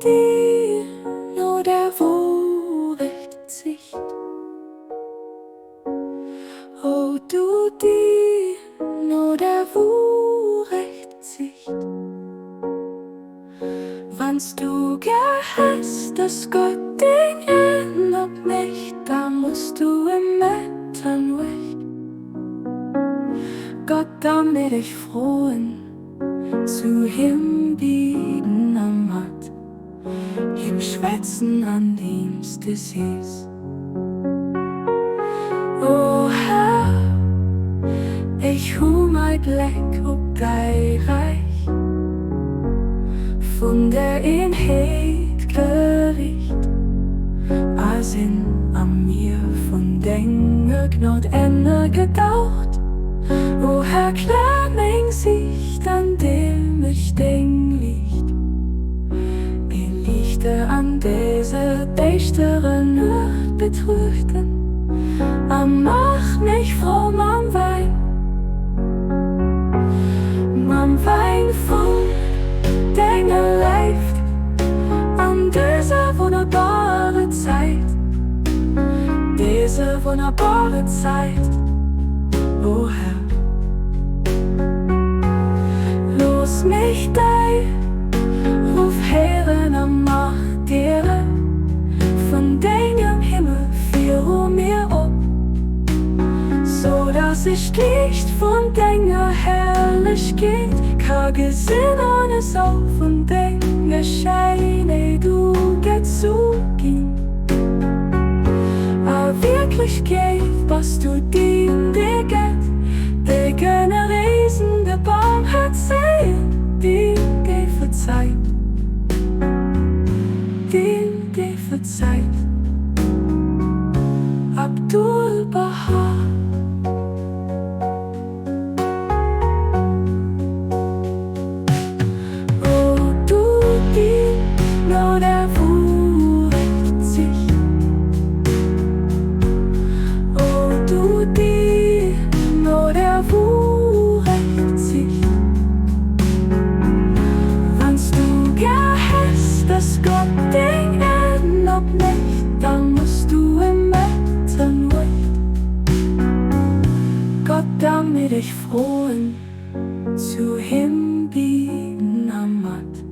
die nur der recht Sicht. Oh, du die nur der recht Sicht. Wannst du gehast, dass Gott dich ändert nicht, da musst du im Mettern weg. Gott, damit ich frohen zu hinbieten am Matt, ihm schwätzen an dem's des ist. O Herr, ich hu mein Blick ob dei Reich, von der Inheit gericht, als in an mir von Dinge gnad Ende gedaucht. O Herr, klär mein Sicht, an dem ich Ding liegt. In Lichte an diese dichtere Nacht betrüchten, mach mich froh, man Wein von Dinge lebt an dieser wunderbare Zeit, diese wunderbare Zeit, o Herr. Los mich dei, ruf Herren am Macht Ehre, von deinem Himmel fiel mir ob, so dass ich Licht von deiner Herrlichkeit kann gesehen es auch von deiner Scheine du geht zu gehen. Aber wirklich geht, was du dir geht, der gerne Riesen der Barmherz sehen, die dir verzeiht, die dir verzeiht. Abdul Baha. Dass Gott dich ändert nicht, dann musst du im Mettern weg. Gott, damit ich frohen zu hinbieten am Matt,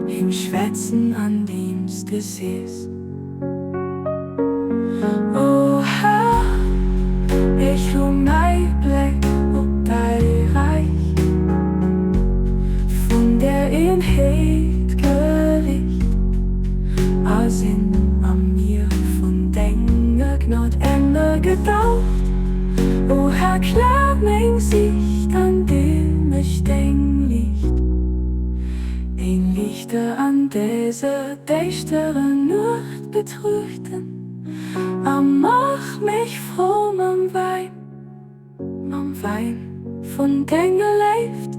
im Schwätzen an dem's Gesäß. O Herr, ich mein Blick ob dei Reich, von der Inheit sind an mir von Dinge gnad Ende gedaucht. O Herr, klär mein Sicht, an dem ich Ding liegt. In Lichte an diese dichtere Nacht betrüchten, mach mich froh, man Wein von Dinge lebt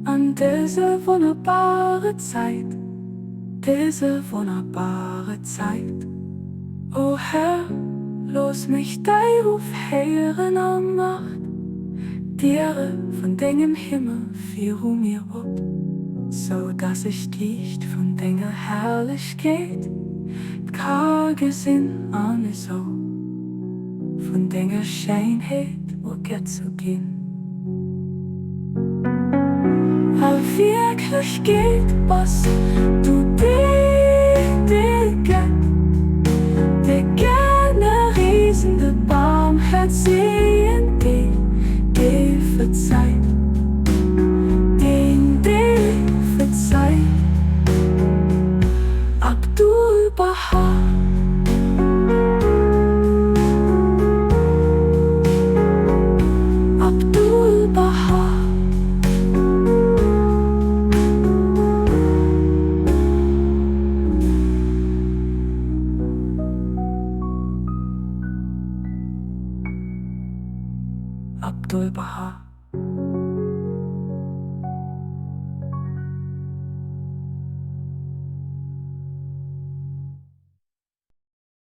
an diese wunderbare Zeit. Diese wunderbare Zeit. O Herr, los mich dei Ruf Herren am Macht, Tiere von deinem Himmel fiel mir ob, so dass ich Licht von deiner Herrlichkeit kann gesinn an so, von deiner Scheinheit wo geht zu gehen. Aber wirklich geht, was du dir geht, der gerne riesende Barmherz sehen, die verzeiht, den verzeiht. Abdul Baha. Abdul Baha. Abdul Baha.